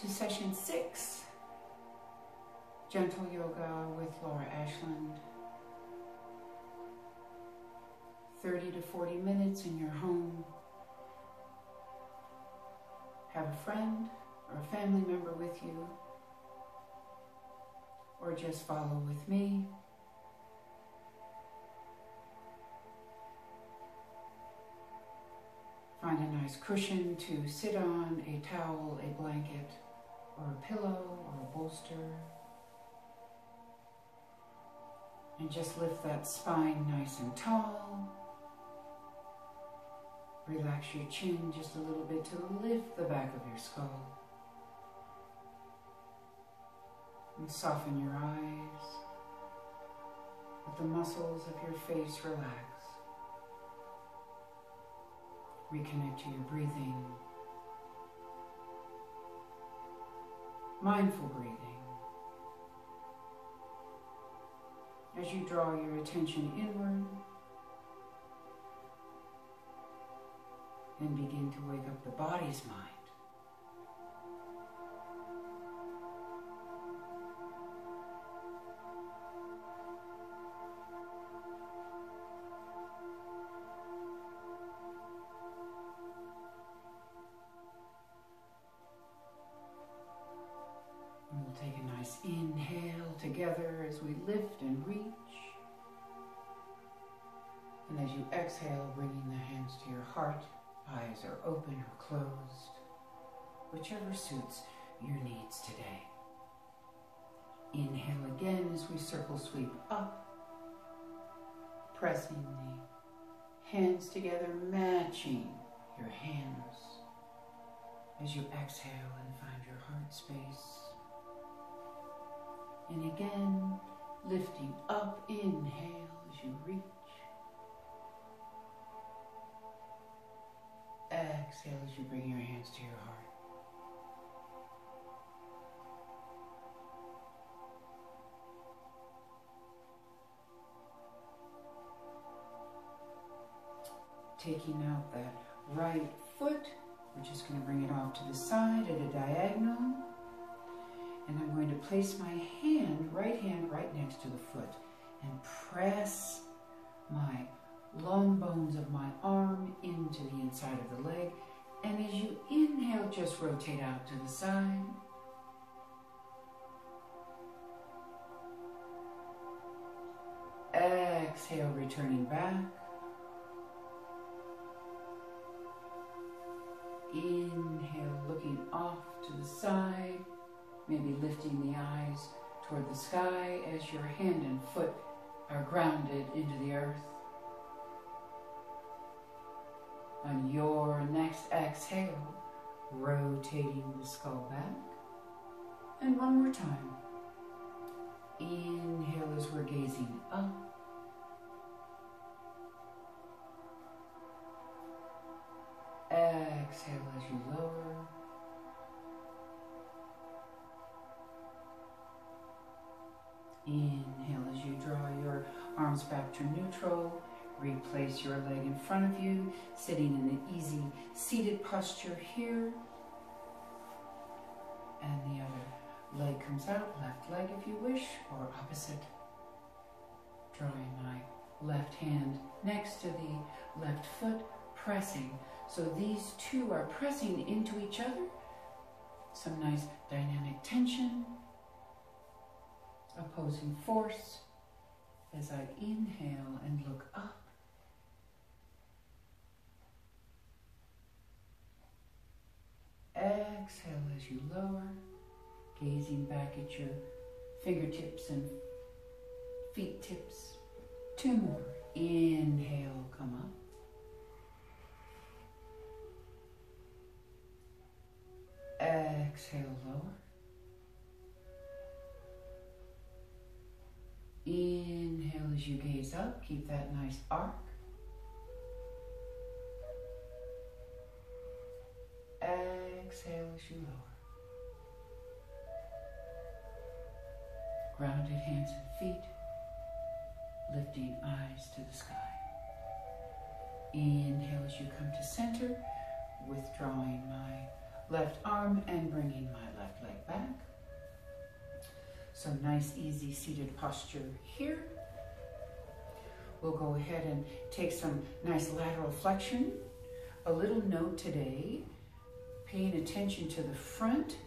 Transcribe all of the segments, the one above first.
to session 6, Gentle Yoga with Laura Ashland. 30 to 40 minutes in your home. Have a friend or a family member with you, or just follow with me. Find a nice cushion to sit on, a towel, a blanket, or a pillow, or a bolster. And just lift that spine nice and tall. Relax your chin just a little bit to lift the back of your skull. And soften your eyes. Let the muscles of your face relax. Reconnect to your breathing. Mindful breathing. As you draw your attention inward and begin to wake up the body's mind. And we'll take a nice inhale together as we lift and reach. And as you exhale, bringing the hands to your heart. Eyes are open or closed, whichever suits your needs today. Inhale again as we circle sweep up, pressing the hands together, matching your hands as you exhale and find your heart space. And again, lifting up, inhale as you reach. Exhale as you bring your hands to your heart. Taking out that right foot, we're just going to bring it off to the side at a diagonal. And I'm going to place my right hand right next to the foot and press my long bones of my arm into the inside of the leg. And as you inhale, just rotate out to the side. Exhale, returning back. Inhale, looking off to the side, maybe lifting the eyes toward the sky as your hand and foot are grounded into the earth. On your next exhale, rotating the skull back. And one more time. Inhale as we're gazing up. Exhale as you lower. Inhale as you draw your arms back to neutral. Replace your leg in front of you, sitting in an easy seated posture here. And the other leg comes out, left leg if you wish, or opposite. Drawing my left hand next to the left foot, pressing. So these two are pressing into each other. Some nice dynamic tension, opposing force as I inhale and look up. Exhale as you lower, gazing back at your fingertips and feet tips. Two more. Inhale, come up. Exhale, lower. Inhale as you gaze up, keep that nice arc. Exhale as you lower. Grounded hands and feet, lifting eyes to the sky. Inhale as you come to center, withdrawing my left arm and bringing my left leg back. So nice, easy seated posture here. We'll go ahead and take some nice lateral flexion. A little note today, paying attention to the front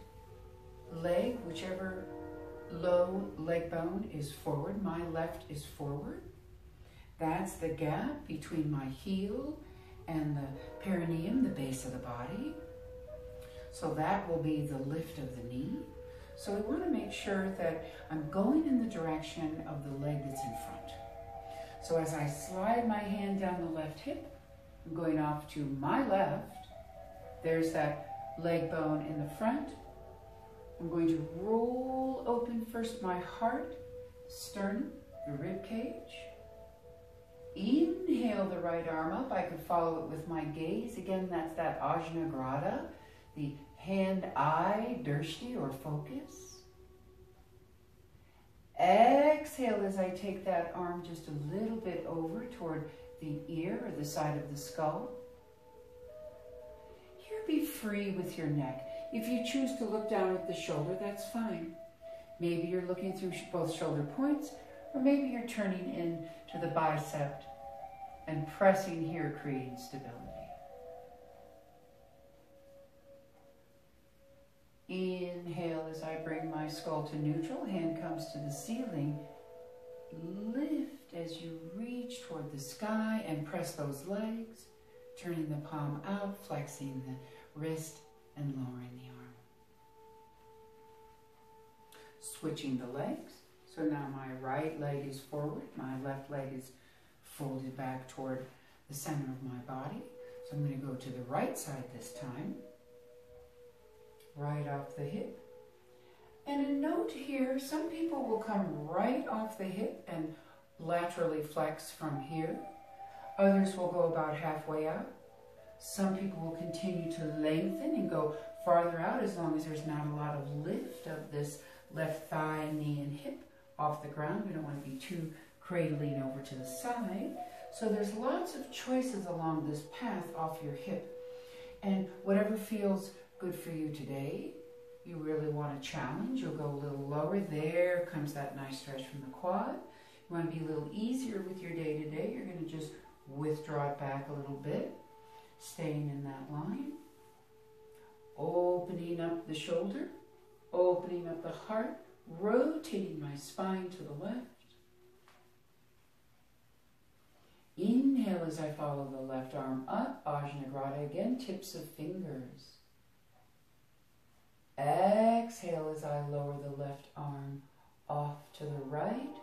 leg, whichever low leg bone is forward. My left is forward. That's the gap between my heel and the perineum, the base of the body. So that will be the lift of the knee. So we want to make sure that I'm going in the direction of the leg that's in front. So as I slide my hand down the left hip, I'm going off to my left. There's that leg bone in the front. I'm going to roll open first my heart, sternum, the rib cage. Inhale the right arm up. I can follow it with my gaze. Again, that's that Ajna Grata, the hand-eye drishti or focus. Exhale as I take that arm just a little bit over toward the ear or the side of the skull. Here, be free with your neck. If you choose to look down at the shoulder, that's fine. Maybe you're looking through both shoulder points, or maybe you're turning in to the bicep and pressing here, creating stability. Inhale as I bring my skull to neutral, hand comes to the ceiling. Lift as you reach toward the sky and press those legs, turning the palm out, flexing the wrist and lowering the arm. Switching the legs. So now my right leg is forward, my left leg is folded back toward the center of my body. So I'm going to go to the right side this time. Right off the hip. And a note here, some people will come right off the hip and laterally flex from here. Others will go about halfway out. Some people will continue to lengthen and go farther out as long as there's not a lot of lift of this left thigh, knee, and hip off the ground. We don't want to be too cradling over to the side. So there's lots of choices along this path off your hip. And whatever feels good for you today, you really want to challenge. You'll go a little lower. There comes that nice stretch from the quad. You want to be a little easier with your day-to-day. You're going to just withdraw it back a little bit, staying in that line. Opening up the shoulder, opening up the heart, rotating my spine to the left. Inhale as I follow the left arm up, Ajna Grata again, tips of fingers. Exhale as I lower the left arm off to the right.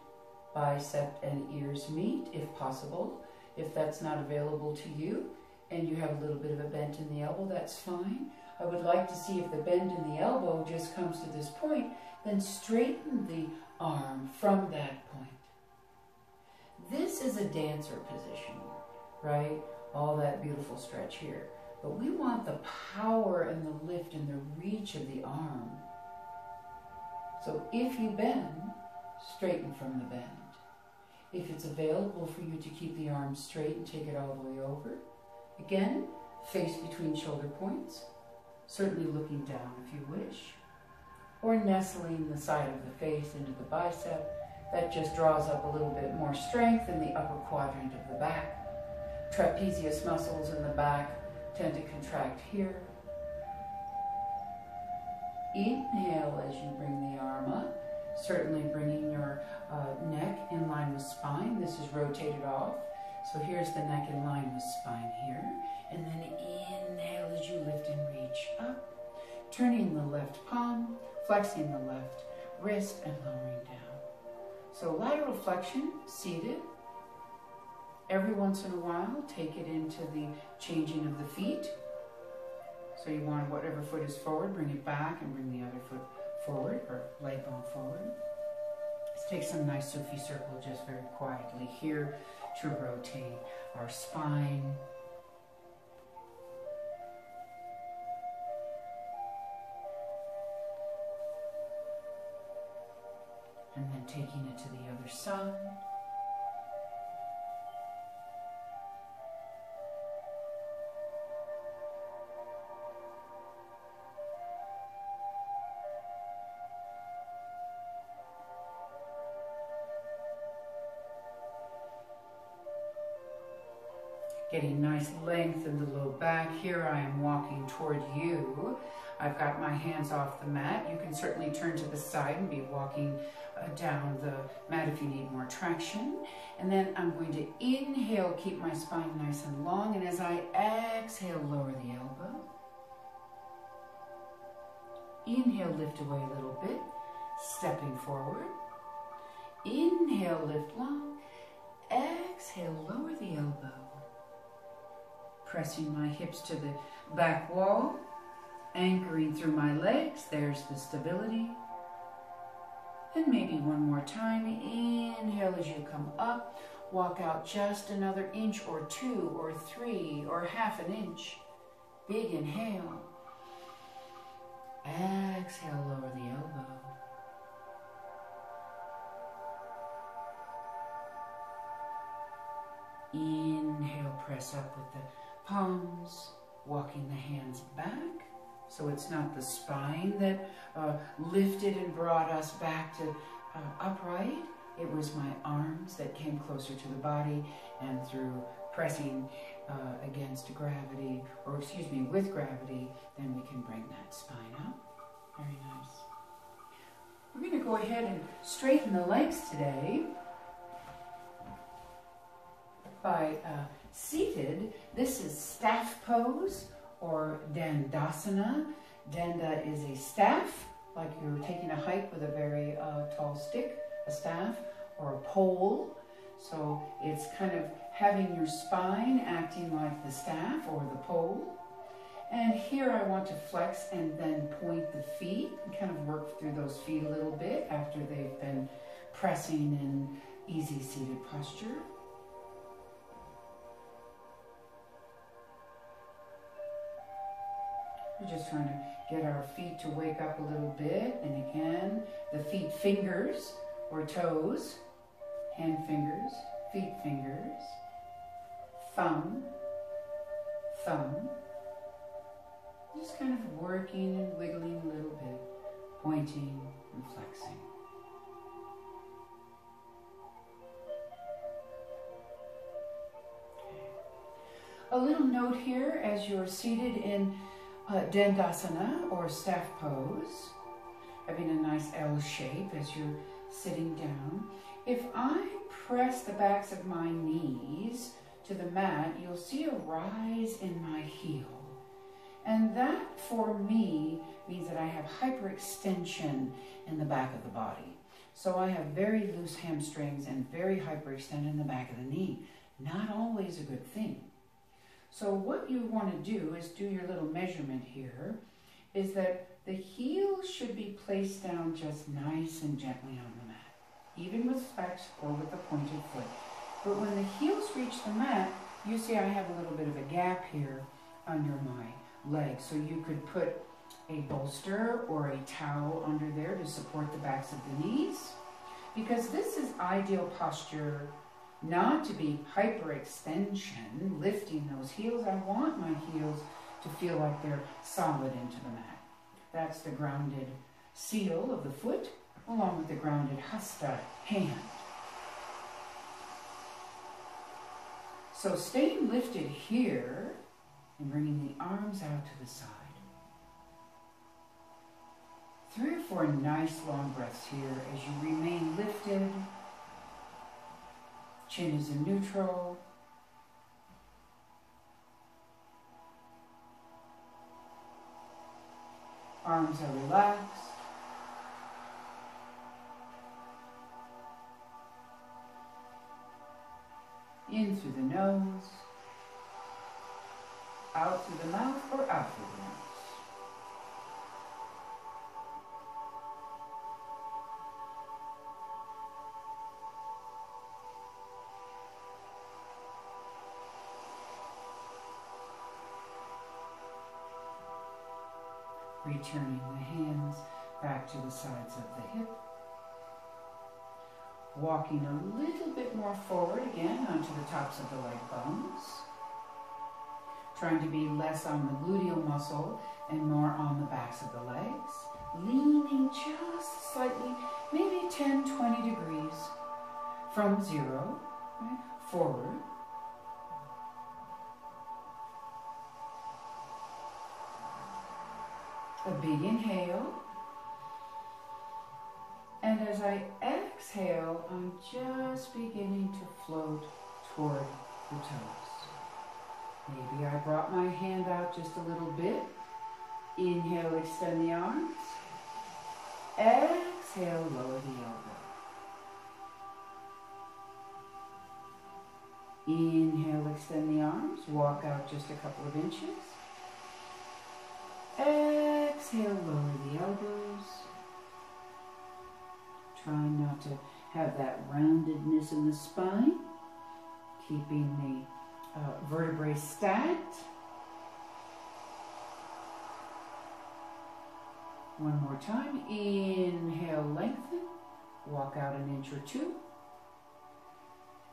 Bicep and ears meet if possible. If that's not available to you and you have a little bit of a bend in the elbow, that's fine. I would like to see if the bend in the elbow just comes to this point, then straighten the arm from that point. This is a dancer position, right? All that beautiful stretch here. But we want the power and the lift and the reach of the arm. So if you bend, straighten from the bend. If it's available for you to keep the arm straight and take it all the way over, again, face between shoulder points, certainly looking down if you wish, or nestling the side of the face into the bicep. That just draws up a little bit more strength in the upper quadrant of the back. Trapezius muscles in the back tend to contract here. Inhale as you bring the arm up, certainly bringing your neck in line with spine. This is rotated off. So here's the neck in line with spine here. And then inhale as you lift and reach up, turning the left palm, flexing the left wrist and lowering down. So lateral flexion, seated. Every once in a while, take it into the changing of the feet. So you want whatever foot is forward, bring it back and bring the other foot forward, or leg bone forward. Let's take some nice Sufi circle just very quietly here to rotate our spine. And then taking it to the other side. getting nice length in the low back. Here I am walking toward you. I've got my hands off the mat. You can certainly turn to the side and be walking down the mat if you need more traction. And then I'm going to inhale, keep my spine nice and long. And as I exhale, lower the elbow. Inhale, lift away a little bit, stepping forward. Inhale, lift long. Exhale, lower the elbow. Pressing my hips to the back wall, anchoring through my legs. There's the stability. And maybe one more time. Inhale as you come up. Walk out just another inch or 2 or 3 or half an inch. Big inhale. Exhale, lower the elbow. Inhale, press up with the palms, walking the hands back. So it's not the spine that lifted and brought us back to upright. It was my arms that came closer to the body, and through pressing against gravity, or excuse me, with gravity, then we can bring that spine up. Very nice. We're going to go ahead and straighten the legs today by seated. This is staff pose or Dandasana. Danda is a staff, like you're taking a hike with a very tall stick, a staff, or a pole. So it's kind of having your spine acting like the staff or the pole. And here I want to flex and then point the feet and kind of work through those feet a little bit after they've been pressing in easy seated posture. We're just trying to get our feet to wake up a little bit. And again, the feet fingers or toes, hand fingers, feet fingers, thumb, thumb. Just kind of working and wiggling a little bit, pointing and flexing. Okay. A little note here as you're seated in Dandasana or staff pose, having a nice L shape as you're sitting down. If I press the backs of my knees to the mat, you'll see a rise in my heel. And that, for me, means that I have hyperextension in the back of the body. So I have very loose hamstrings and very hyperextended in the back of the knee. Not always a good thing. So what you want to do is do your little measurement here, is that the heel should be placed down just nice and gently on the mat, even with flex or with a pointed foot. But when the heels reach the mat, you see I have a little bit of a gap here under my leg. So you could put a bolster or a towel under there to support the backs of the knees, because this is ideal posture not to be hyperextension, lifting those heels. I want my heels to feel like they're solid into the mat. That's the grounded seal of the foot, along with the grounded hasta hand. So staying lifted here and bringing the arms out to the side. 3 or 4 nice long breaths here as you remain lifted. Chin is in neutral. Arms are relaxed. In through the nose, out through the mouth, or out through the nose. Returning the hands back to the sides of the hip. Walking a little bit more forward again onto the tops of the leg bones. Trying to be less on the gluteal muscle and more on the backs of the legs. Leaning just slightly, maybe 10, 20 degrees from 0, right, forward. a big inhale. And as I exhale, I'm just beginning to float toward the toes. Maybe I brought my hand out just a little bit. Inhale, extend the arms. Exhale, lower the elbow. Inhale, extend the arms. Walk out just a couple of inches. Exhale, lower the elbows. Try not to have that roundedness in the spine. Keeping the vertebrae stacked. One more time. Inhale, lengthen. Walk out an inch or two.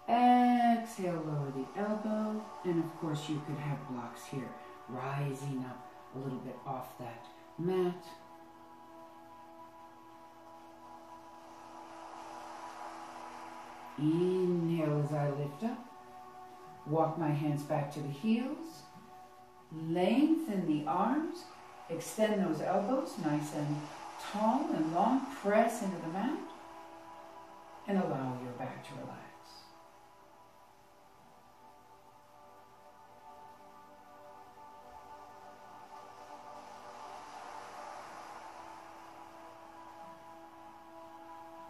Exhale, lower the elbow. And of course you could have blocks here, rising up a little bit off that mat. Inhale as I lift up. Walk my hands back to the heels. Lengthen the arms. Extend those elbows nice and tall and long. Press into the mat. And allow your back to relax.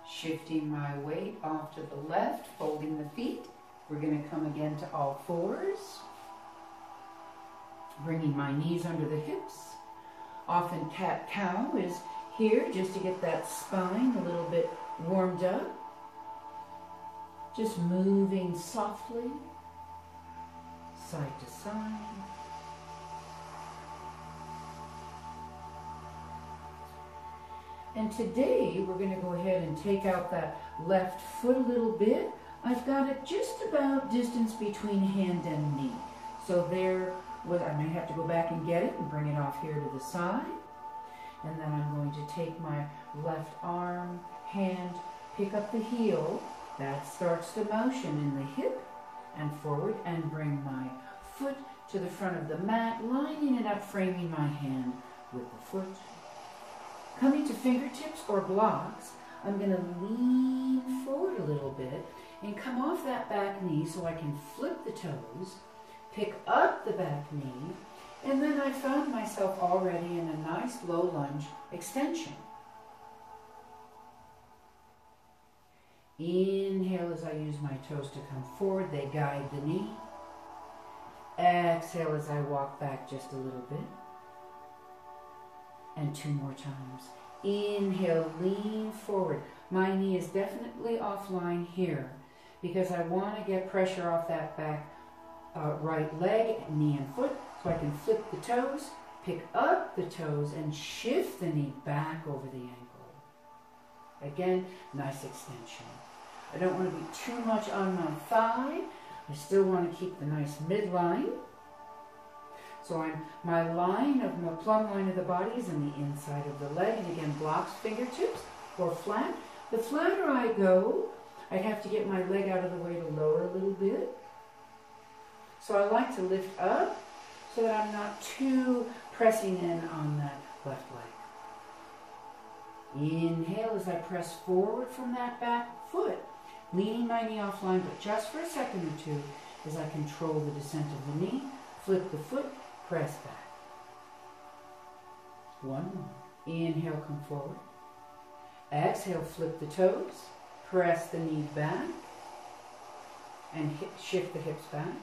Shifting my weight off to the left, folding the feet. We're going to come again to all fours. Bringing my knees under the hips. Often cat-cow is here just to get that spine a little bit warmed up. Just moving softly, side to side. And today we're going to go ahead and take out that left foot a little bit. I've got it just about distance between hand and knee. So there was, I may have to go back and get it and bring it off here to the side. And then I'm going to take my left arm, hand, pick up the heel. That starts the motion in the hip and forward, and bring my foot to the front of the mat, lining it up, framing my hand with the foot. Coming to fingertips or blocks, I'm going to lean forward a little bit and come off that back knee so I can flip the toes, pick up the back knee, and then I found myself already in a nice low lunge extension. Inhale as I use my toes to come forward, they guide the knee. Exhale as I walk back just a little bit. And two more times. Inhale, lean forward. My knee is definitely offline here because I want to get pressure off that back right leg, knee and foot, so I can flip the toes, pick up the toes, and shift the knee back over the ankle. Again, nice extension. I don't want to be too much on my thigh. I still want to keep the nice midline. So my line of my plumb line of the body is in the inside of the leg, and again, blocks, fingertips, or flat. The flatter I go, I'd have to get my leg out of the way to lower a little bit. So I like to lift up so that I'm not too pressing in on that left leg. Inhale as I press forward from that back foot, leaning my knee offline, but just for a second or two as I control the descent of the knee, flip the foot, press back. One more. Inhale, come forward. Exhale, flip the toes, press the knee back, and shift the hips back.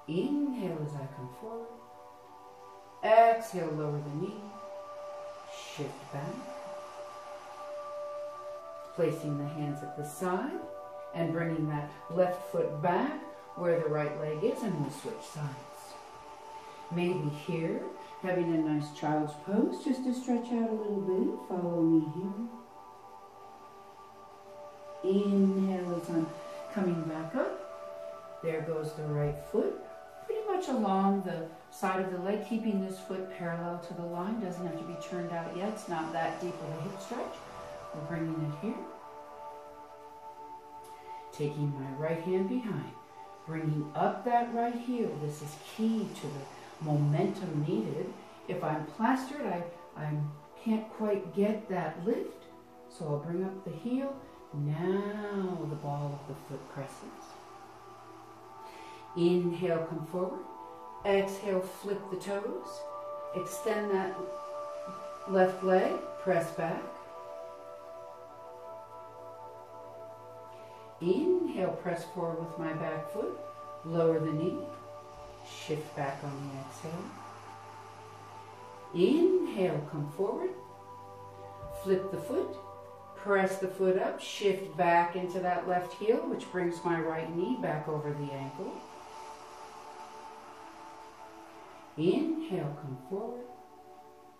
Inhale as I come forward. Exhale, lower the knee, shift back. Placing the hands at the side and bringing that left foot back where the right leg is, and we'll switch sides. Maybe here, having a nice child's pose, just to stretch out a little bit. Follow me here. Inhale as I'm coming back up. There goes the right foot, pretty much along the side of the leg, keeping this foot parallel to the line. Doesn't have to be turned out yet. It's not that deep of a hip stretch. We're bringing it here. Taking my right hand behind. Bringing up that right heel. This is key to the momentum needed If I'm plastered, I can't quite get that lift, so I'll bring up the heel. Now the ball of the foot presses. Inhale, come forward. Exhale, flip the toes. Extend that left leg, press back. Inhale, press forward with my back foot. Lower the knee. Shift back on the exhale. Inhale, come forward. Flip the foot. Press the foot up. Shift back into that left heel, which brings my right knee back over the ankle. Inhale, come forward.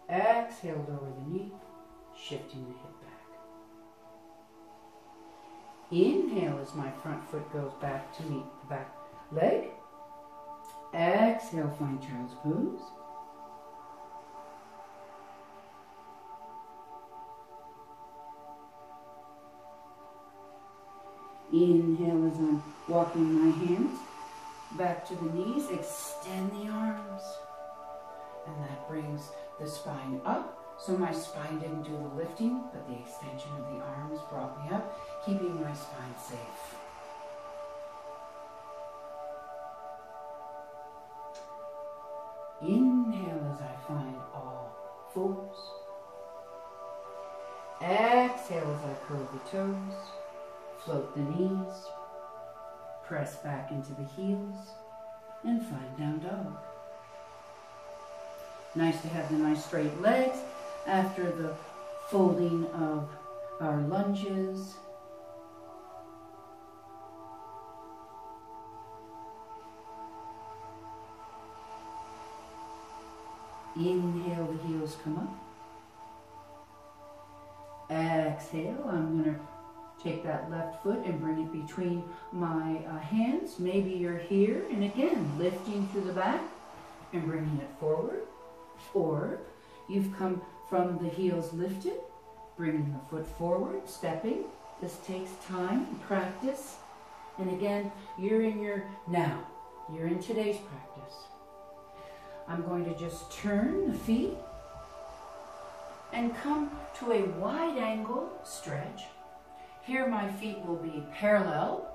Exhale, lower the knee, shifting the hip back. Inhale as my front foot goes back to meet the back leg. Exhale, find child's pose. Inhale as I'm walking my hands back to the knees, extend the arms. And that brings the spine up. So my spine didn't do the lifting, but the extension of the arms brought me up, keeping my spine safe. Inhale as I find all fours. Exhale as I curl the toes, float the knees, press back into the heels, and find down dog. Nice to have the nice straight legs after the folding of our lunges. Inhale, the heels come up. Exhale, I'm going to take that left foot and bring it between my hands. Maybe you're here, and again, lifting through the back and bringing it forward. Or you've come from the heels lifted, bringing the foot forward, stepping. This takes time and practice. And again, you're in your now. You're in today's practice. I'm going to just turn the feet and come to a wide angle stretch. Here my feet will be parallel.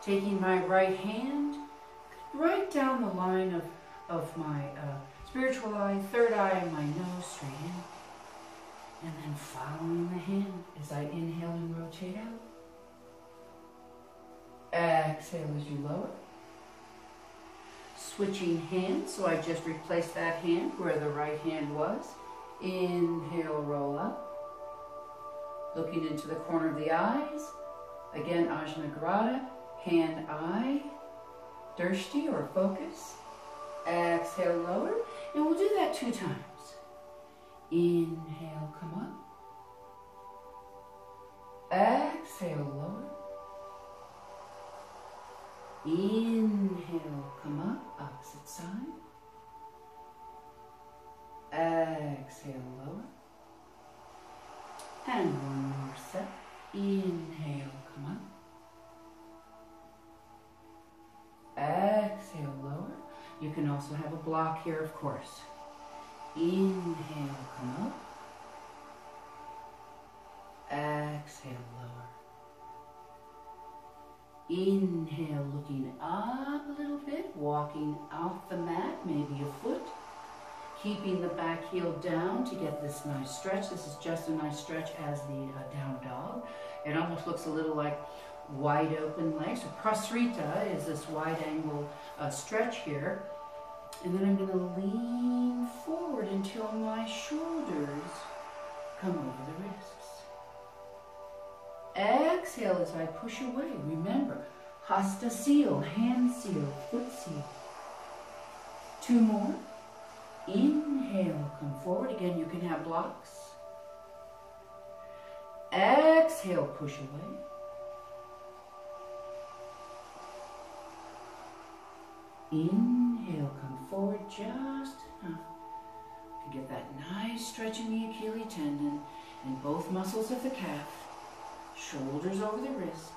Taking my right hand right down the line of my spiritual eye, third eye, and my nose straight in. And then following the hand as I inhale and rotate out. Exhale as you lower. Switching hands, so I just replaced that hand where the right hand was. Inhale, roll up. Looking into the corner of the eyes. Again, Ajna Grata, hand eye, Drishti or focus. Exhale, lower. And we'll do that 2 times. Inhale, come up. Exhale, lower. Inhale, come up, opposite side. Exhale, lower. And one more set. Inhale, come up. Exhale, lower. You can also have a block here, of course. Inhale, come up. Exhale, lower. Inhale, looking up a little bit, walking off the mat, maybe a foot. Keeping the back heel down to get this nice stretch. This is just a nice stretch as the down dog. It almost looks a little like wide open legs. So Prasrita is this wide angle stretch here. And then I'm going to lean forward until my shoulders come over the wrists. Exhale as I push away. Remember, Hasta seal, hand seal, foot seal. 2 more. Inhale, come forward. Again, you can have blocks. Exhale, push away. Inhale, come forward just enough to get that nice stretch in the Achilles tendon and both muscles of the calf. Shoulders over the wrists.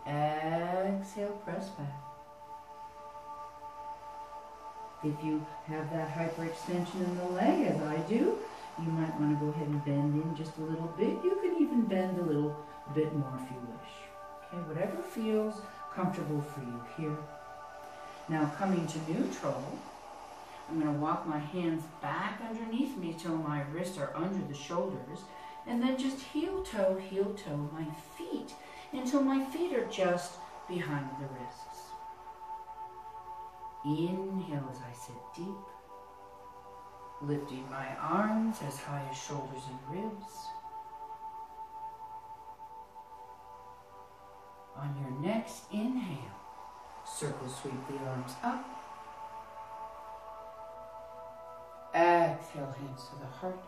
Exhale, press back. If you have that hyperextension in the leg, as I do, you might want to go ahead and bend in just a little bit. You can even bend a little bit more if you wish. Okay, whatever feels comfortable for you here. Now coming to neutral, I'm going to walk my hands back underneath me till my wrists are under the shoulders, and then just heel toe, my feet, until my feet are just behind the wrists. Inhale as I sit deep, lifting my arms as high as shoulders and ribs. On your next inhale, circle sweep the arms up. Exhale, hands to the heart.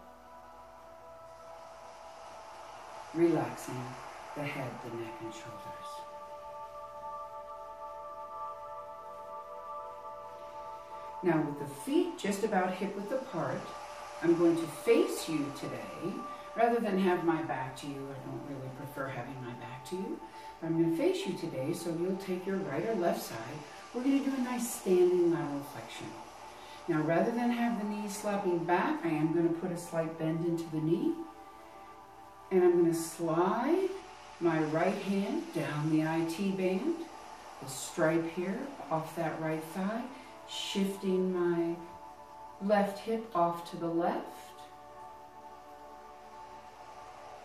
Relaxing the head, the neck, and shoulders. Now with the feet just about hip-width apart, I'm going to face you today, rather than have my back to you. I don't really prefer having my back to you. I'm going to face you today, so you'll take your right or left side. We're going to do a nice standing lateral flexion. Now, rather than have the knees slapping back, I am going to put a slight bend into the knee. And I'm going to slide my right hand down the IT band, the stripe here off that right thigh, shifting my left hip off to the left.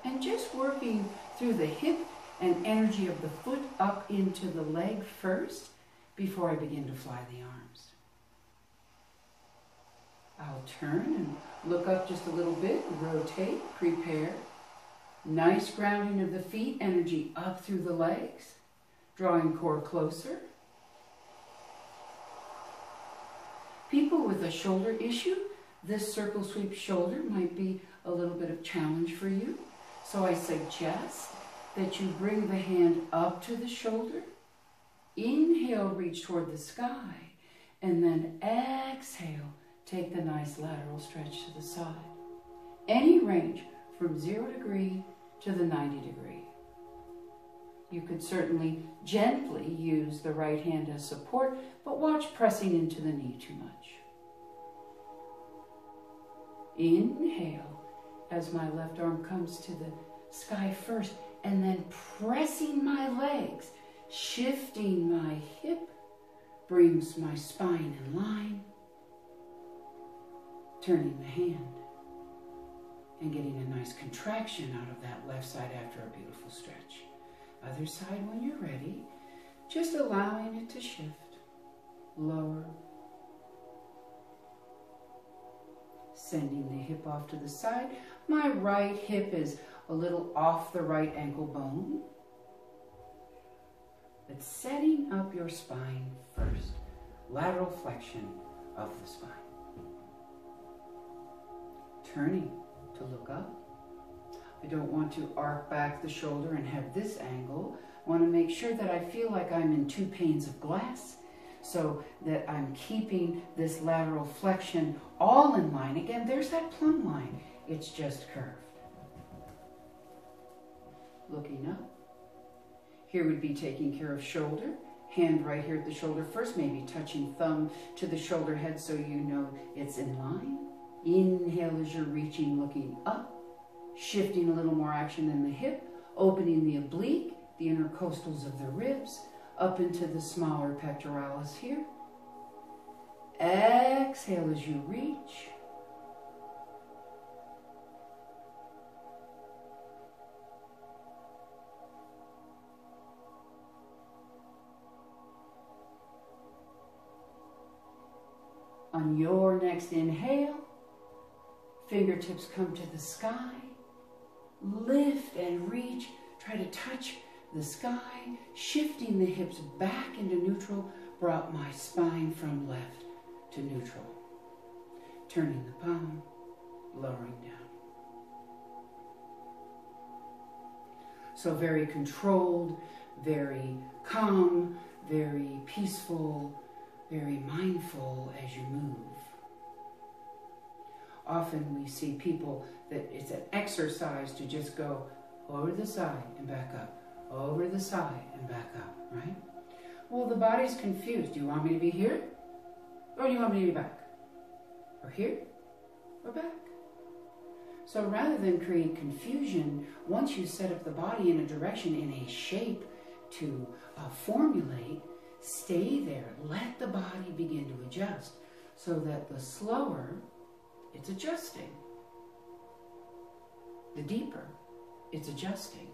And just working through the hip and energy of the foot up into the leg first before I begin to fly the arms. I'll turn and look up just a little bit, rotate, prepare. Nice grounding of the feet, energy up through the legs, drawing core closer. People with a shoulder issue, this circle sweep shoulder might be a little bit of challenge for you. So I suggest that you bring the hand up to the shoulder. Inhale, reach toward the sky, and then exhale, take the nice lateral stretch to the side. Any range from 0 degree to the 90 degree. You could certainly gently use the right hand as support, but watch pressing into the knee too much. Inhale as my left arm comes to the sky first, and then pressing my legs, shifting my hip, brings my spine in line, turning the hand, and getting a nice contraction out of that left side after a beautiful stretch. Other side when you're ready, just allowing it to shift, lower, sending the hip off to the side. My right hip is a little off the right ankle bone, but setting up your spine first. Lateral flexion of the spine. Turning to look up. I don't want to arc back the shoulder and have this angle. I want to make sure that I feel like I'm in 2 panes of glass, so that I'm keeping this lateral flexion all in line. Again, there's that plumb line. It's just curved. Looking up. Here would be taking care of shoulder. Hand right here at the shoulder first, maybe touching thumb to the shoulder head so you know it's in line. Inhale as you're reaching, looking up. Shifting a little more action in the hip, opening the oblique, the intercostals of the ribs, up into the smaller pectoralis here. Exhale as you reach. On your next inhale, fingertips come to the sky. Lift and reach, try to touch the sky, shifting the hips back into neutral, brought my spine from left to neutral. Turning the palm, lowering down. So very controlled, very calm, very peaceful, very mindful as you move. Often we see people that it's an exercise to just go over the side and back up, over the side and back up, right? Well, the body's confused. Do you want me to be here? Or do you want me to be back? Or here? Or back? So rather than create confusion, once you set up the body in a direction, in a shape to formulate, stay there. Let the body begin to adjust so that the slower it's adjusting. The deeper it's adjusting.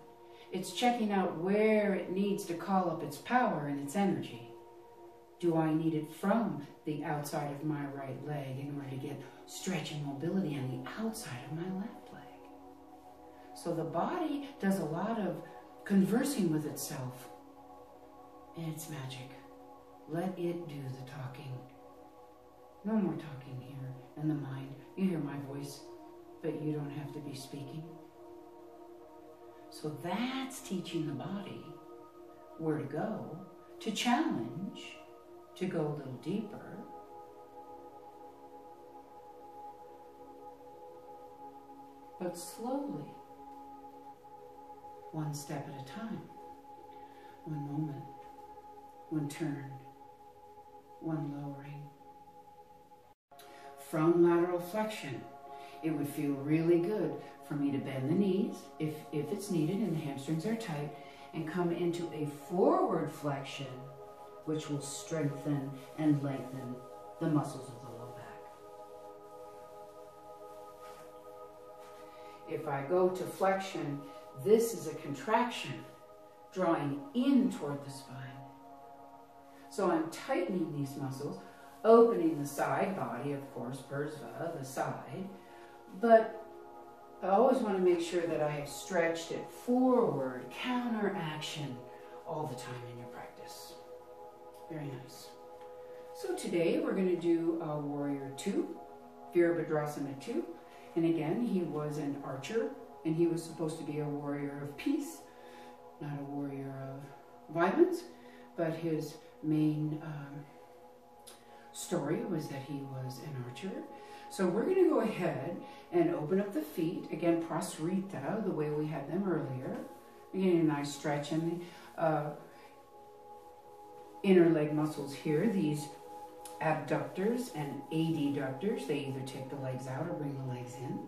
It's checking out where it needs to call up its power and its energy. Do I need it from the outside of my right leg in order to get stretch and mobility on the outside of my left leg? So the body does a lot of conversing with itself, and it's magic. Let it do the talking. No more talking here in the mind. You hear my voice, but you don't have to be speaking. So that's teaching the body where to go, to challenge, to go a little deeper. But slowly, one step at a time, one moment, one turn, one lowering. From lateral flexion, it would feel really good for me to bend the knees if it's needed and the hamstrings are tight, and come into a forward flexion, which will strengthen and lengthen the muscles of the low back. If I go to flexion, this is a contraction, drawing in toward the spine. So I'm tightening these muscles, opening the side body, of course, Bursva, the side, but I always want to make sure that I have stretched it forward, counter action, all the time in your practice. Very nice. So today we're going to do Warrior 2, Virabhadrasana 2. And again, he was an archer, and he was supposed to be a warrior of peace, not a warrior of violence, but his main story was that he was an archer. So we're going to go ahead and open up the feet. Again, prasrita, the way we had them earlier. Again, a nice stretch in the inner leg muscles here. These abductors and adductors, they either take the legs out or bring the legs in.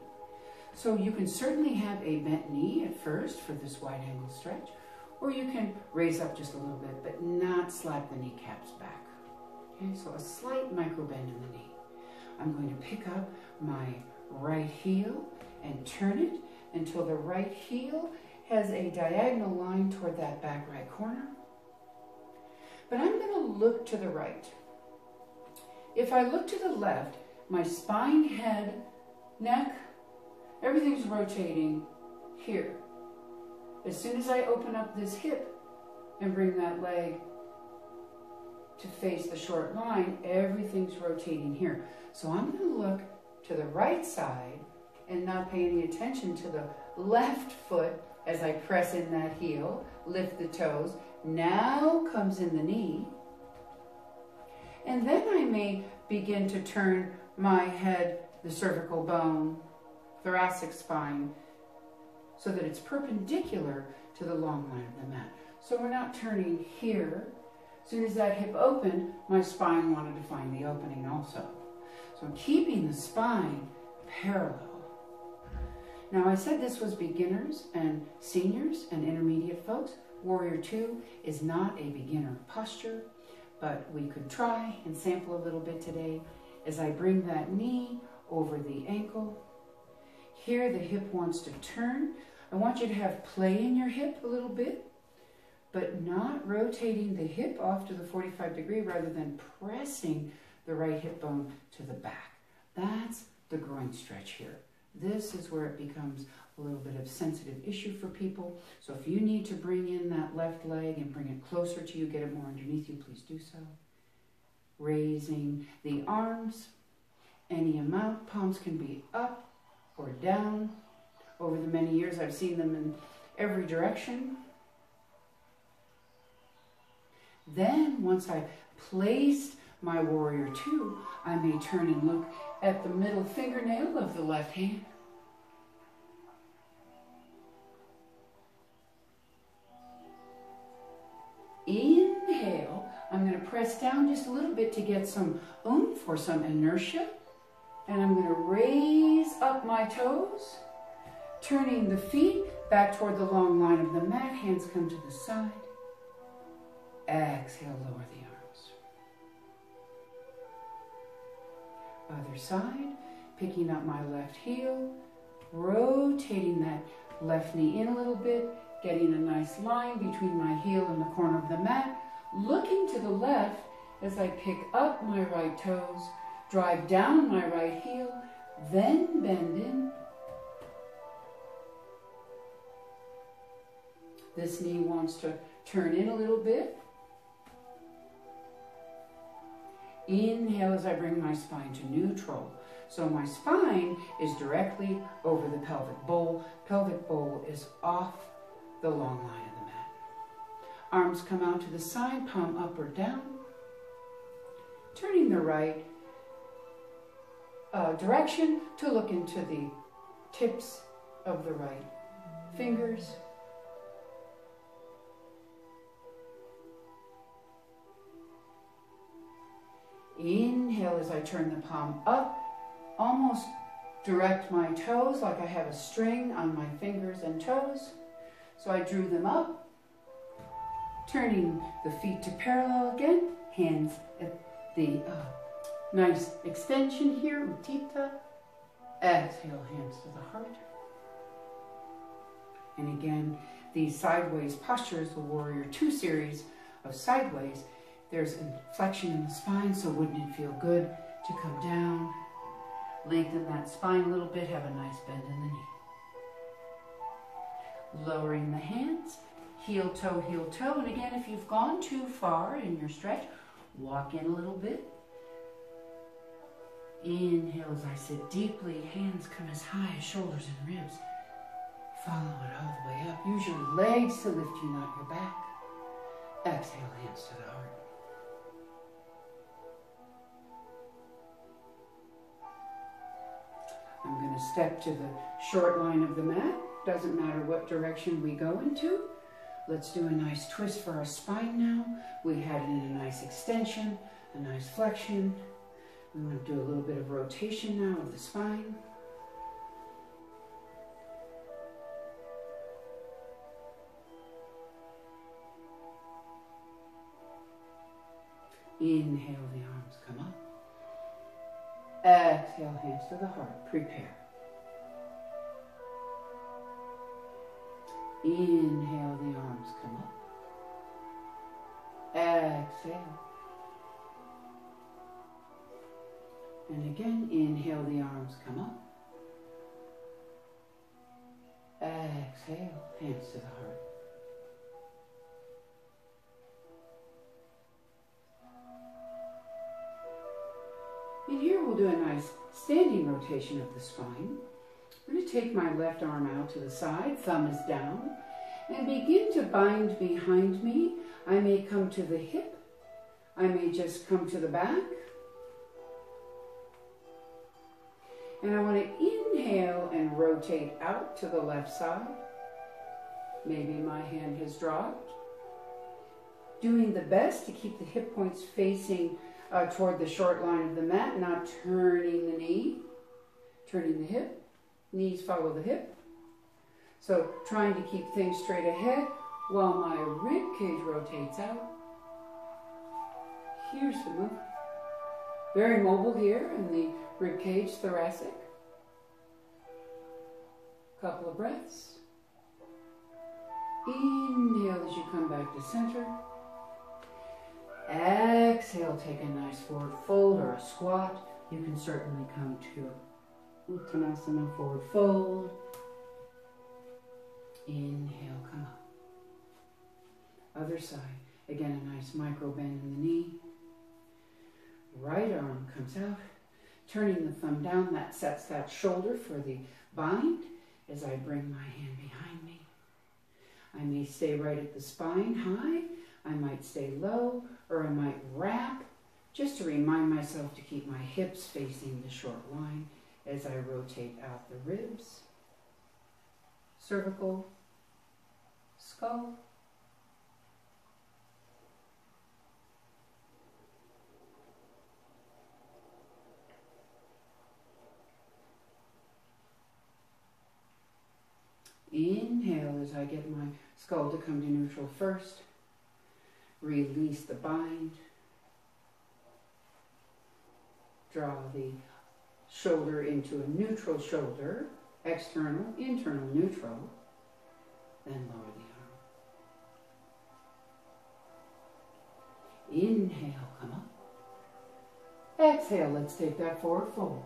So you can certainly have a bent knee at first for this wide angle stretch, or you can raise up just a little bit, but not slap the kneecaps back. Okay, so a slight micro bend in the knee. I'm going to pick up my right heel and turn it until the right heel has a diagonal line toward that back right corner. But I'm going to look to the right. If I look to the left, my spine, head, neck, everything's rotating here. As soon as I open up this hip and bring that leg to face the short line, everything's rotating here. So I'm going to look to the right side and not pay any attention to the left foot as I press in that heel, lift the toes. Now comes in the knee. And then I may begin to turn my head, the cervical bone, thoracic spine, so that it's perpendicular to the long line of the mat. So we're not turning here. As soon as that hip opened, my spine wanted to find the opening also. So I'm keeping the spine parallel. Now I said this was beginners and seniors and intermediate folks. Warrior 2 is not a beginner posture, but we could try and sample a little bit today as I bring that knee over the ankle. Here the hip wants to turn. I want you to have play in your hip a little bit, but not rotating the hip off to the 45-degree rather than pressing the right hip bone to the back. That's the groin stretch here. This is where it becomes a little bit of sensitive issue for people. So if you need to bring in that left leg and bring it closer to you, get it more underneath you, please do so. Raising the arms, any amount. Palms can be up or down. Over the many years, I've seen them in every direction. Then, once I've placed my Warrior 2, I may turn and look at the middle fingernail of the left hand. Inhale, I'm going to press press down just a little bit to get some oomph or some inertia. And I'm going to raise up my toes, turning the feet back toward the long line of the mat. Hands come to the side. Exhale, lower the arms. Other side, picking up my left heel, rotating that left knee in a little bit, getting a nice line between my heel and the corner of the mat, looking to the left as I pick up my right toes, drive down my right heel, then bend in. This knee wants to turn in a little bit. Inhale as I bring my spine to neutral. So my spine is directly over the pelvic bowl. Pelvic bowl is off the long line of the mat. Arms come out to the side, palm up or down. Turning the right direction to look into the tips of the right fingers. Inhale as I turn the palm up, almost direct my toes like I have a string on my fingers and toes. So I drew them up, turning the feet to parallel again, hands at the nice extension here, Utthita. Exhale, hands to the heart. And again, these sideways postures, the Warrior Two series of sideways, there's inflection in the spine, so wouldn't it feel good to come down, lengthen that spine a little bit, have a nice bend in the knee. Lowering the hands, heel toe, and again, if you've gone too far in your stretch, walk in a little bit. Inhale as I sit deeply, hands come as high as shoulders and ribs. Follow it all the way up. Use your legs to lift you, not your back. Exhale, hands to the heart. I'm going to step to the short line of the mat. Doesn't matter what direction we go into. Let's do a nice twist for our spine now. We had it in a nice extension, a nice flexion. We want to do a little bit of rotation now of the spine. Inhale, the arms come up. Exhale, hands to the heart. Prepare. Inhale, the arms come up. Exhale. And again, inhale, the arms come up. Exhale, hands to the heart. And here we'll do a nice standing rotation of the spine. I'm going to take my left arm out to the side, thumb is down, and begin to bind behind me. I may come to the hip. I may just come to the back. And I want to inhale and rotate out to the left side. Maybe my hand has dropped. Doing the best to keep the hip points facing toward the short line of the mat, not turning the knee, turning the hip. Knees follow the hip. So trying to keep things straight ahead while my rib cage rotates out. Here's the move. Very mobile here in the rib cage, thoracic. Couple of breaths. Inhale as you come back to center. Exhale, take a nice forward fold or a squat. You can certainly come to Uttanasana, forward fold. Inhale, come up. Other side. Again, a nice micro bend in the knee. Right arm comes out. Turning the thumb down, that sets that shoulder for the bind as I bring my hand behind me. I may stay right at the spine high. I might stay low, or I might wrap, just to remind myself to keep my hips facing the short line as I rotate out the ribs, cervical, skull. is I get my skull to come to neutral first, release the bind, draw the shoulder into a neutral shoulder, external, internal, neutral, then lower the arm. Inhale, come up. Exhale, let's take that forward fold.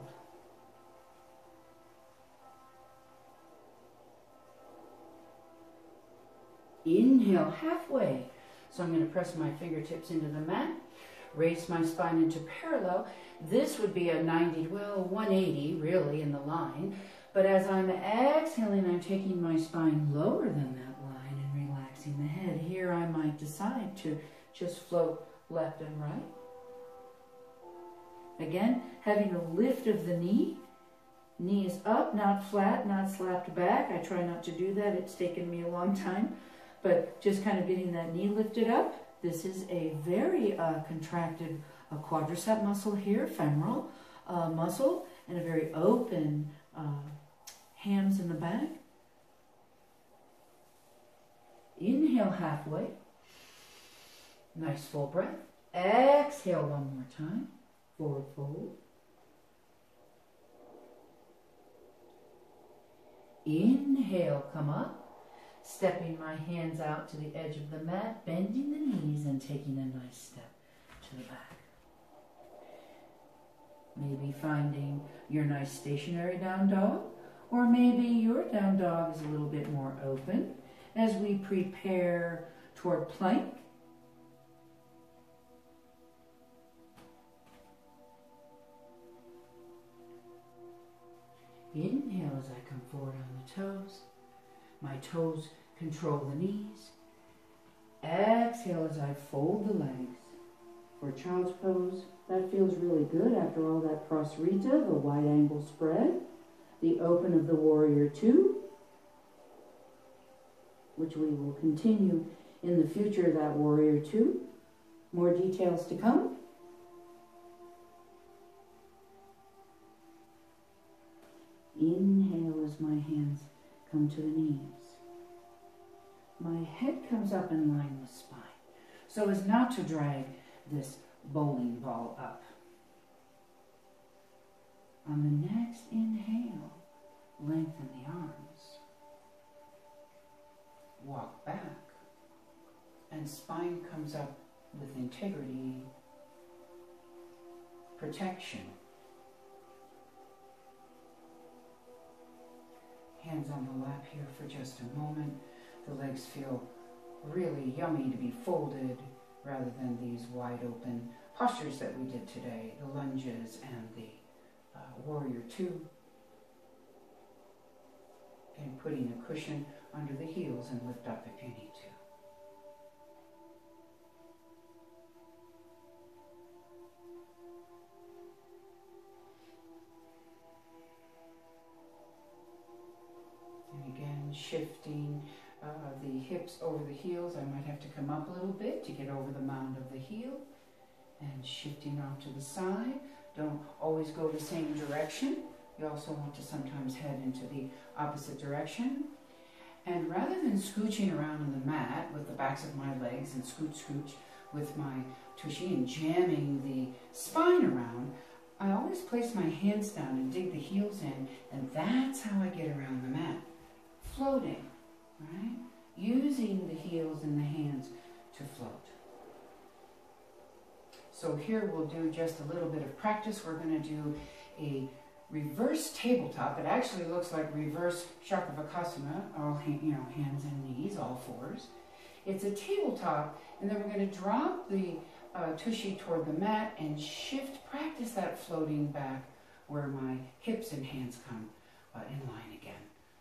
Inhale, halfway. So I'm going to press my fingertips into the mat, raise my spine into parallel. This would be a 90, well, 180 really in the line. But as I'm exhaling, I'm taking my spine lower than that line and relaxing the head. Here I might decide to just float left and right. Again, having a lift of the knee. Knee is up, not flat, not slapped back. I try not to do that. It's taken me a long time. But just kind of getting that knee lifted up. This is a very contracted quadricep muscle here, femoral muscle, and a very open hams in the back. Inhale halfway. Nice full breath. Exhale one more time. Forward fold. Inhale, come up. Stepping my hands out to the edge of the mat, bending the knees and taking a nice step to the back. Maybe finding your nice stationary down dog, or maybe your down dog is a little bit more open as we prepare toward plank. Inhale as I come forward on the toes. My toes control the knees. Exhale as I fold the legs. For child's pose, that feels really good after all that prasarita, the wide angle spread, the open of the warrior two, which we will continue in the future, that warrior two. More details to come. Inhale as my hands come to the knees. My head comes up in line with spine, so as not to drag this bowling ball up. On the next inhale, lengthen the arms. Walk back, and spine comes up with integrity, protection. Hands on the lap here for just a moment. The legs feel really yummy to be folded rather than these wide open postures that we did today, the lunges and the warrior two. And putting a cushion under the heels and lift up if you need to. And again, shifting the hips over the heels. I might have to come up a little bit to get over the mound of the heel. And shifting off to the side. Don't always go the same direction. You also want to sometimes head into the opposite direction. And rather than scooching around on the mat with the backs of my legs and scooch with my tushy and jamming the spine around, I always place my hands down and dig the heels in, and that's how I get around the mat. Floating, right? Using the heels and the hands to float. So here we'll do just a little bit of practice. We're going to do a reverse tabletop. It actually looks like reverse Shakravakasana, all hands and knees, all fours. It's a tabletop, and then we're going to drop the tushy toward the mat and shift, practice that floating back where my hips and hands come in line again.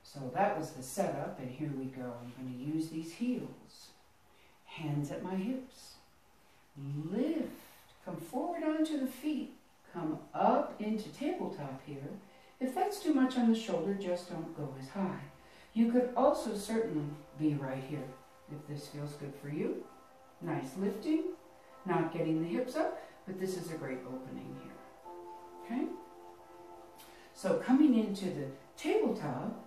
So that was the setup, and here we go. I'm going to use these heels. Hands at my hips. Lift. Come forward onto the feet. Come up into tabletop here. If that's too much on the shoulder, just don't go as high. You could also certainly be right here if this feels good for you. Nice lifting, not getting the hips up, but this is a great opening here. Okay? So coming into the tabletop,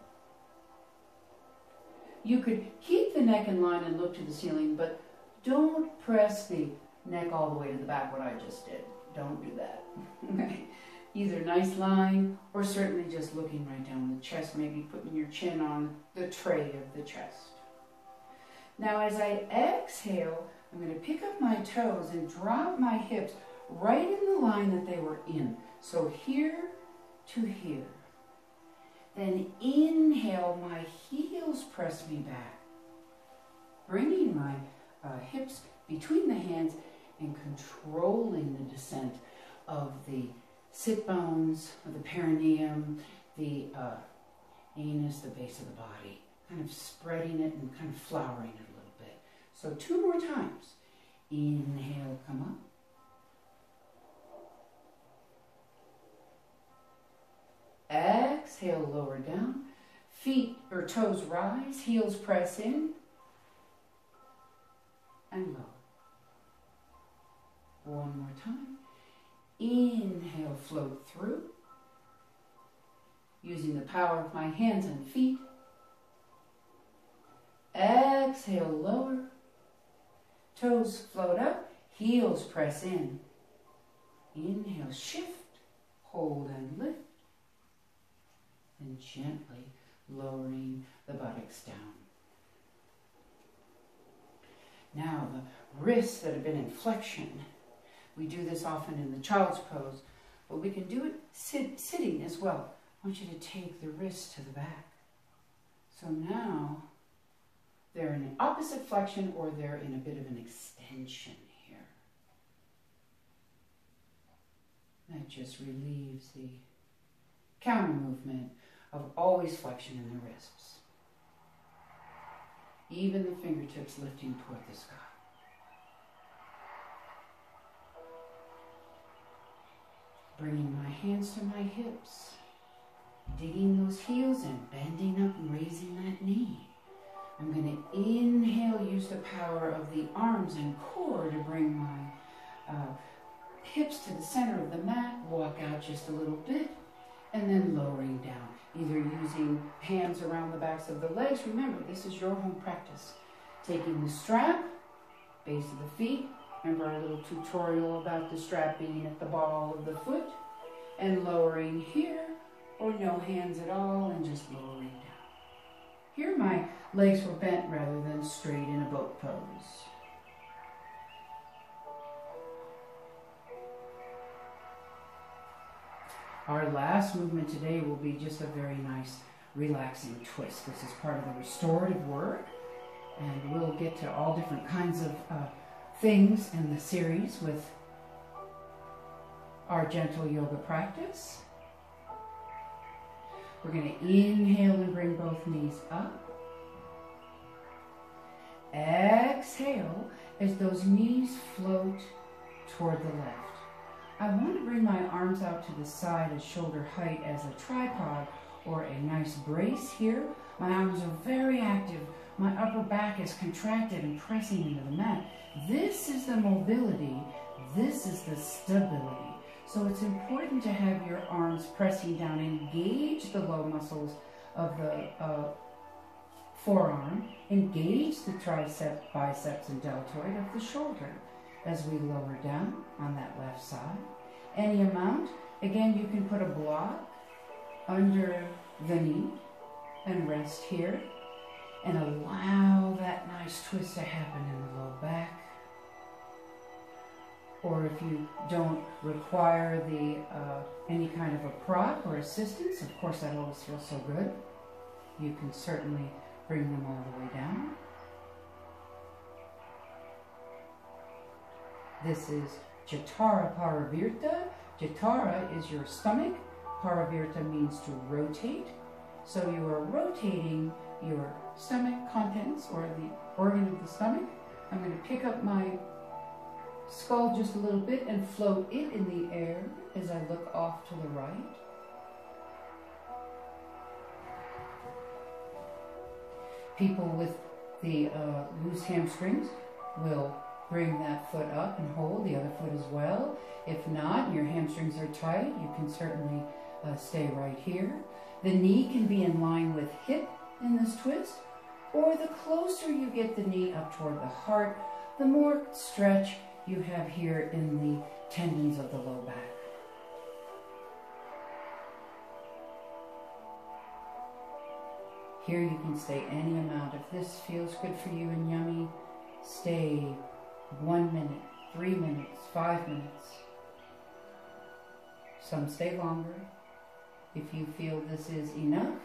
You could keep the neck in line and look to the ceiling, but don't press the neck all the way to the back, what I just did. Don't do that. Either nice line, or certainly just looking right down the chest, maybe putting your chin on the tray of the chest. Now as I exhale, I'm going to pick up my toes and drop my hips right in the line that they were in. So here to here. Then inhale, my heels press me back, bringing my hips between the hands and controlling the descent of the sit bones, of the perineum, the anus, the base of the body, kind of spreading it and kind of flowering it a little bit. So 2 more times. Inhale, come up. Exhale, lower down. Feet or toes rise, heels press in, and lower. 1 more time. Inhale, float through, using the power of my hands and feet. Exhale, lower. Toes float up, heels press in. Inhale, shift, hold and lift. And gently lowering the buttocks down. Now the wrists that have been in flexion, we do this often in the child's pose, but we can do it sitting as well. I want you to take the wrists to the back. So now they're in an opposite flexion, or they're in a bit of an extension here. That just relieves the counter movement of always flexion in the wrists. Even the fingertips lifting toward the sky. Bringing my hands to my hips, digging those heels in, bending up and raising that knee. I'm going to inhale, use the power of the arms and core to bring my hips to the center of the mat, walk out just a little bit, and then lowering down, either using hands around the backs of the legs. Remember, this is your home practice. Taking the strap, base of the feet. Remember our little tutorial about the strap being at the ball of the foot, and lowering here, or no hands at all, and just lowering down. Here my legs were bent rather than straight in a boat pose. Our last movement today will be just a very nice relaxing twist. This is part of the restorative work, and we'll get to all different kinds of things in the series with our gentle yoga practice. We're going to inhale and bring both knees up. Exhale as those knees float toward the left. I want to bring my arms out to the side at shoulder height as a tripod or a nice brace here. My arms are very active. My upper back is contracted and pressing into the mat. This is the mobility. This is the stability. So it's important to have your arms pressing down. Engage the low muscles of the forearm. Engage the tricep, biceps, and deltoid of the shoulder as we lower down on that left side. Any amount. Again, you can put a block under the knee and rest here. And allow that nice twist to happen in the low back. Or if you don't require the any kind of a prop or assistance, of course that always feels so good, you can certainly bring them all the way down. This is Jatara Parivirta. Jatara is your stomach. Parivirta means to rotate. So you are rotating your stomach contents, or the organ of the stomach. I'm going to pick up my skull just a little bit and float it in the air as I look off to the right. People with the loose hamstrings will bring that foot up and hold the other foot as well. If not, your hamstrings are tight, you can certainly stay right here. The knee can be in line with hip in this twist, or the closer you get the knee up toward the heart, the more stretch you have here in the tendons of the low back. Here you can stay any amount. If this feels good for you and yummy, stay 1 minute, 3 minutes, 5 minutes. Some stay longer. If you feel this is enough,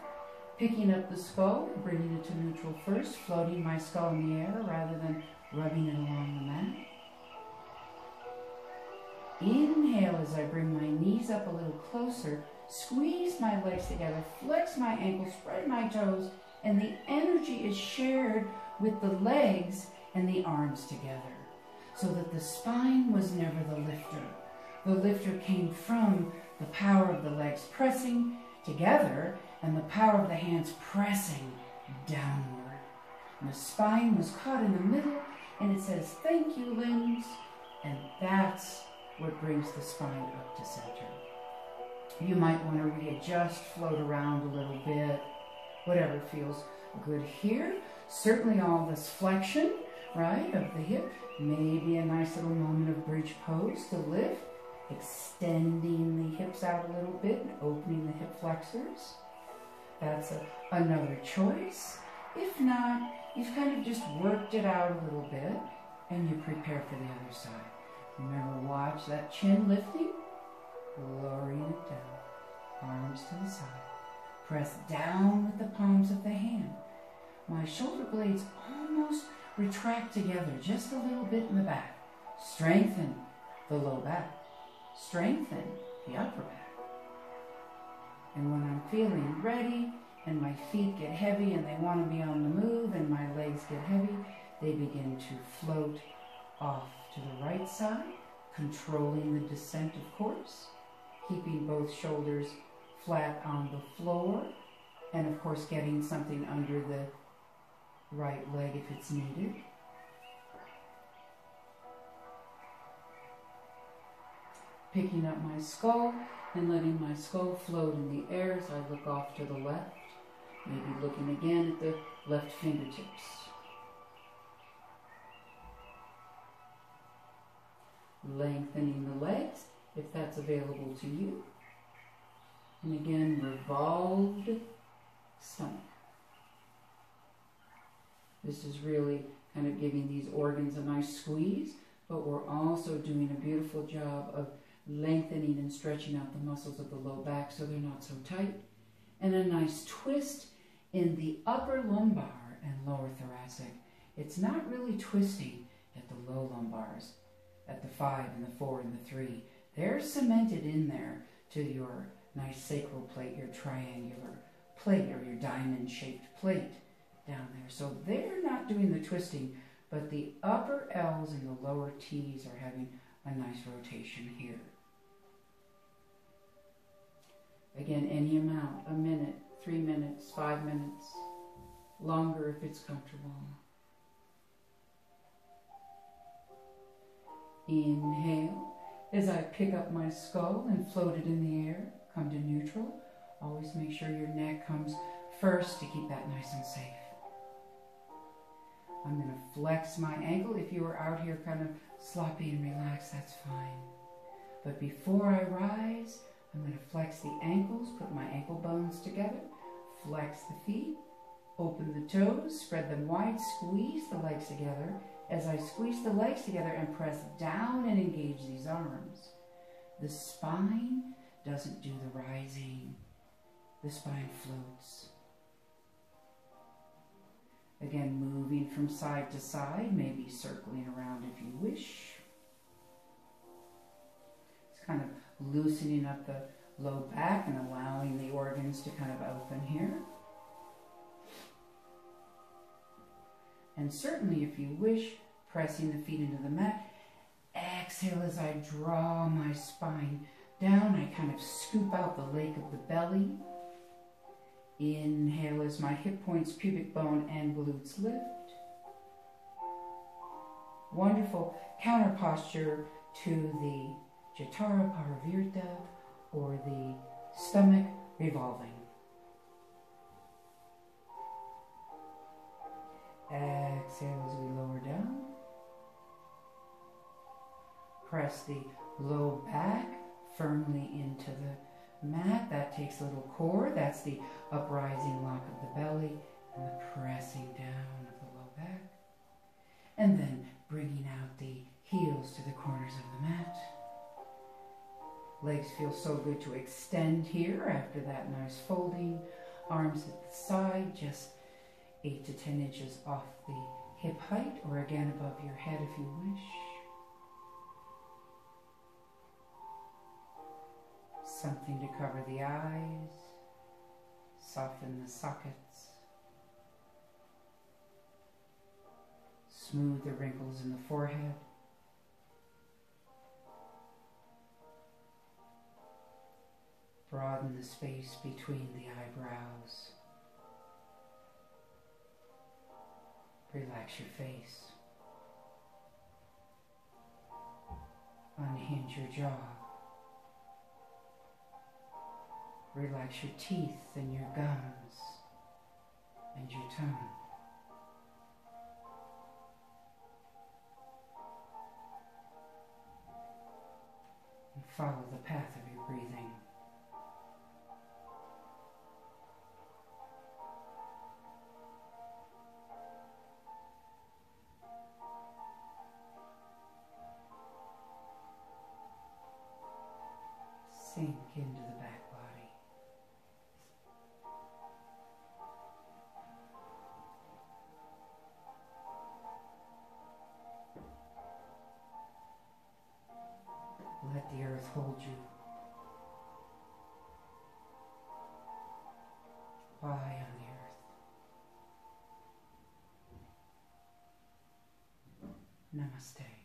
picking up the skull, bringing it to neutral first, floating my skull in the air rather than rubbing it along the mat. Inhale as I bring my knees up a little closer, squeeze my legs together, flex my ankles, spread my toes, and the energy is shared with the legs and the arms together, so that the spine was never the lifter. The lifter came from the power of the legs pressing together and the power of the hands pressing downward. And the spine was caught in the middle, and it says, thank you, limbs. And that's what brings the spine up to center. You might want to readjust, float around a little bit, whatever feels good here. Certainly all this flexion, right, of the hip. Maybe a nice little moment of bridge pose to lift, extending the hips out a little bit and opening the hip flexors. That's another choice. If not, you've kind of just worked it out a little bit and you prepare for the other side. Remember, watch that chin lifting, lowering it down, arms to the side. Press down with the palms of the hand. My shoulder blades almost retract together just a little bit in the back. Strengthen the low back. Strengthen the upper back. And when I'm feeling ready and my feet get heavy and they want to be on the move and my legs get heavy, they begin to float off to the right side, controlling the descent, of course, keeping both shoulders flat on the floor, and of course getting something under the right leg if it's needed. Picking up my skull and letting my skull float in the air as I look off to the left, maybe looking again at the left fingertips. Lengthening the legs, if that's available to you. And again, revolved stomach. This is really kind of giving these organs a nice squeeze, but we're also doing a beautiful job of lengthening and stretching out the muscles of the low back so they're not so tight. And a nice twist in the upper lumbar and lower thoracic. It's not really twisting at the low lumbars, at the 5 and the 4 and the 3. They're cemented in there to your nice sacral plate, your triangular plate or your diamond-shaped plate down there. So they're not doing the twisting, but the upper L's and the lower T's are having a nice rotation here. Again, any amount, a minute, 3 minutes, 5 minutes, longer if it's comfortable. Inhale as I pick up my skull and float it in the air, come to neutral. Always make sure your neck comes first to keep that nice and safe. I'm going to flex my ankle. If you are out here kind of sloppy and relaxed, that's fine. But before I rise, I'm going to flex the ankles, put my ankle bones together, flex the feet, open the toes, spread them wide, squeeze the legs together. As I squeeze the legs together and press down and engage these arms, the spine doesn't do the rising. The spine floats. Again, moving from side to side, maybe circling around if you wish. It's kind of loosening up the low back and allowing the organs to kind of open here. And certainly, if you wish, pressing the feet into the mat. Exhale as I draw my spine down. I kind of scoop out the lake of the belly. Inhale as my hip points, pubic bone, and glutes lift. Wonderful counter posture to the Jatara Parivirta or the stomach revolving. Exhale as we lower down. Press the low back firmly into the mat. That takes a little core. That's the uprising lock of the belly and the pressing down of the low back. And then bringing out the heels to the corners of the mat. Legs feel so good to extend here after that nice folding. Arms at the side, just 8 to 10 inches off the hip height, or again above your head if you wish. Something to cover the eyes, soften the sockets, smooth the wrinkles in the forehead. Broaden the space between the eyebrows. Relax your face. Unhinge your jaw. Relax your teeth and your gums and your tongue. And follow the path of your breathing. Sink into the back body. Let the earth hold you. Lie on the earth. Namaste.